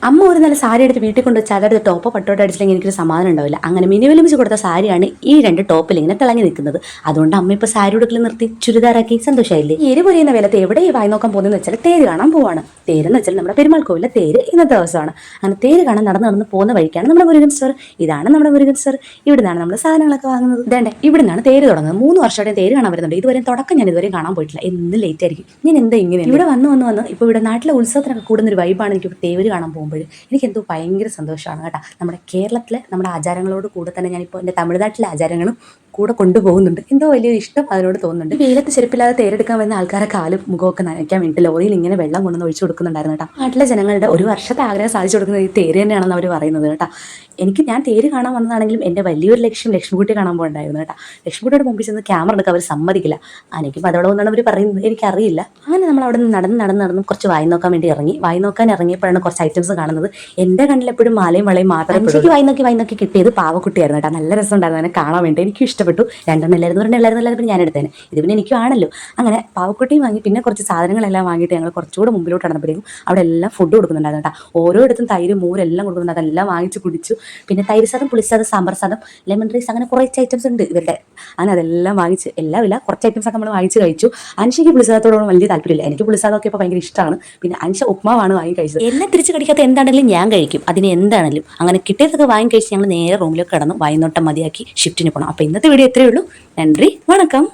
അമ്മ ഒരു നല്ല സാരി എടുത്ത് വീട്ടിൽ കൊണ്ട് വെച്ചാൽ അതെടുത്ത് ടോപ്പ് പട്ടോട്ട് അടിച്ചില്ലെങ്കിൽ എനിക്കൊരു സമാധാനം ഉണ്ടാവില്ല. അങ്ങനെ മിനിവലിമിച്ച് കൊടുത്ത സാരിയാണ് ഈ രണ്ട് ടോപ്പിൽ ഇങ്ങനെ തിളങ്ങി നിൽക്കുന്നത്. അതുകൊണ്ട് അമ്മ ഇപ്പോൾ സാരി ഉടുക്കൽ നിർത്തി ചുരിദാറാക്കി സന്തോഷമായില്ലേ. എരി പൊരിയുന്ന വിലത്ത് എവിടെ ഈ വായി നോക്കാൻ പോകുന്നതെന്ന് വെച്ചാൽ തേര് കാണാൻ പോവാണ്. തേരെന്ന് വെച്ചാൽ നമ്മുടെ പെരുമാൾ കോവിലെ തേര് ഇന്നത്തെ ദിവസമാണ്. അങ്ങനെ തേര് കാണാൻ നടന്ന് പോകുന്ന വഴിക്കാണ് നമ്മുടെ മുരുകൻ സ്റ്റോർ. ഇതാണ് നമ്മുടെ മുരുകൻ സ്റ്റോർ. ഇവിടെ നിന്നാണ് നമ്മൾ സാധനങ്ങളൊക്കെ വാങ്ങുന്നത്. ഇതേണ്ടേ ഇവിടെ നിന്നാണ് തേര് തുടങ്ങുന്നത്. 3 വർഷമായിട്ട് തേര് കാണാൻ വരുന്നുണ്ട്. ഇതുവരെ തുടക്കം ഞാൻ ഇതുവരെ കാണാൻ പോയിട്ടില്ല. എന്ന് ലേറ്റ് ആയിരിക്കും. ഞാൻ എന്താ ഇങ്ങനെ ഇവിടെ വന്ന് ഇപ്പോൾ ഇവിടെ നാട്ടിലെ ഉത്സവത്തിനൊക്കെ കൂടുന്നൊരു വൈബാണ് എനിക്ക് തേര് കാണാൻ പോകുമ്പോൾ. എനിക്കെന്തോ ഭയങ്കര സന്തോഷമാണ് കേട്ടോ. നമ്മുടെ കേരളത്തിലെ നമ്മുടെ ആചാരങ്ങളോട് കൂടെ തന്നെ ഞാനിപ്പോൾ എൻ്റെ തമിഴ്നാട്ടിലെ ആചാരങ്ങളും കൂടെ കൊണ്ടുപോകുന്നുണ്ട്. എന്തോ വലിയൊരു ഇഷ്ടം അതിനോട് തോന്നുന്നുണ്ട്. വെയിലത്ത് ചെരുപ്പില്ലാതെ തേരെടുക്കാൻ വരുന്ന ആൾക്കാരെ കാലും മുഖമൊക്കെ നനയ്ക്കാൻ വേണ്ടി ലോറിയിൽ ഇങ്ങനെ വെള്ളം കൊണ്ടുവന്ന് ഒഴിച്ചു കൊടുക്കുന്നുണ്ടായിരുന്നു കേട്ടോ. നാട്ടിലെ ജനങ്ങളുടെ ഒരു വർഷത്തെ ആഗ്രഹം സാധിച്ചു കൊടുക്കുന്നത് ഈ തേര് തന്നെയാണെന്ന് അവർ പറയുന്നത് കേട്ടോ. ഞാൻ തേര് കാണാൻ വന്നതാണെങ്കിലും എൻ്റെ വലിയൊരു ലക്ഷ്യം ലക്ഷ്മിക്കുട്ടി കാണാൻ പോകണ്ടായിരുന്നു കേട്ടോ. ലക്ഷ്മിക്കുട്ടിയുടെ മുമ്പിൽ ചെന്ന് ക്യാമറ എടുക്കാൻ അവർ സമ്മതിക്കില്ല. എനിക്കും അതോടെ ഒന്നാണ് അവർ പറയുന്നത്, എനിക്കറിയില്ല. അങ്ങനെ നമ്മൾ അവിടെ നിന്ന് നടന്ന് കുറച്ച് വായി നോക്കാൻ വേണ്ടി ഇറങ്ങി. വായി നോക്കാൻ ഇറങ്ങിയപ്പോഴാണ് കുറച്ച് ഐറ്റംസ് കാണുന്നത്. എൻ്റെ കണ്ണിലെപ്പോഴും മാലയും വളയും മാത്രമേ. എനിക്ക് വായി നോക്കി കിട്ടിയത് പാവക്കുട്ടിയായിരുന്നു കേട്ടോ. നല്ല രസം ഉണ്ടായിരുന്നു അതിനെ കാണാൻ വേണ്ടി. എനിക്ക് ഇഷ്ടപ്പെട്ടു. രണ്ടെണ്ണം എല്ലാവരും ഞാൻ എടുത്തേനെ. ഇത് പിന്നെ എനിക്കും ആണല്ലോ. അങ്ങനെ പാവക്കുട്ടിയും വാങ്ങി പിന്നെ കുറച്ച് സാധനങ്ങളെല്ലാം വാങ്ങിയിട്ട് ഞങ്ങൾ കുറച്ചുകൂടെ മുമ്പിലോട്ട് നടന്നപ്പോഴേക്കും അവിടെ എല്ലാം ഫുഡ് കൊടുക്കുന്നുണ്ടായിരുന്നു കേട്ടോ. ഓരോയിടത്തും തൈര് മോരെല്ലാം കൊടുക്കുന്നുണ്ട്. അതെല്ലാം വാങ്ങിച്ച് കുടിച്ചു. പിന്നെ തൈര് സാദം, പുളിസാദം, സാമ്പാർ സാദം, ലെമൺ റൈസ്, അങ്ങനെ കുറച്ച് ഐറ്റംസ് ഉണ്ട് ഇവരുടെ. അങ്ങനെ അതെല്ലാം വാങ്ങിച്ച് എല്ലാം ഇല്ല കുറച്ച് ഐറ്റംസ് ഒക്കെ നമ്മൾ വാങ്ങിച്ച് കഴിച്ചു. അൻഷയ്ക്ക് പുളിസാദത്തോടൊന്നും വലിയ താല്പര്യമില്ല. എനിക്ക് പുളിസാദമൊക്കെ ഇപ്പോൾ ഭയങ്കര ഇഷ്ടമാണ്. പിന്നെ അൻഷ ഉപ്മാവാണ് വാങ്ങി കഴിച്ചത്. എന്നെ തിരിച്ച് കടിക്കാത്ത എന്താണെങ്കിലും ഞാൻ കഴിക്കും. അതിന് എന്താണെങ്കിലും അങ്ങനെ കിട്ടിയതൊക്കെ വാങ്ങി കഴിച്ച് ഞങ്ങൾ നേരെ റൂമിലേക്ക് കിടന്നു. വൈകുന്നേരം മതിയാക്കി ഷിഫ്റ്റിന് പോകണം. അപ്പോൾ ഇന്നത്തെ വീഡിയോ ഇത്രയേ ഉള്ളൂ. നന്ദി, വണക്കം.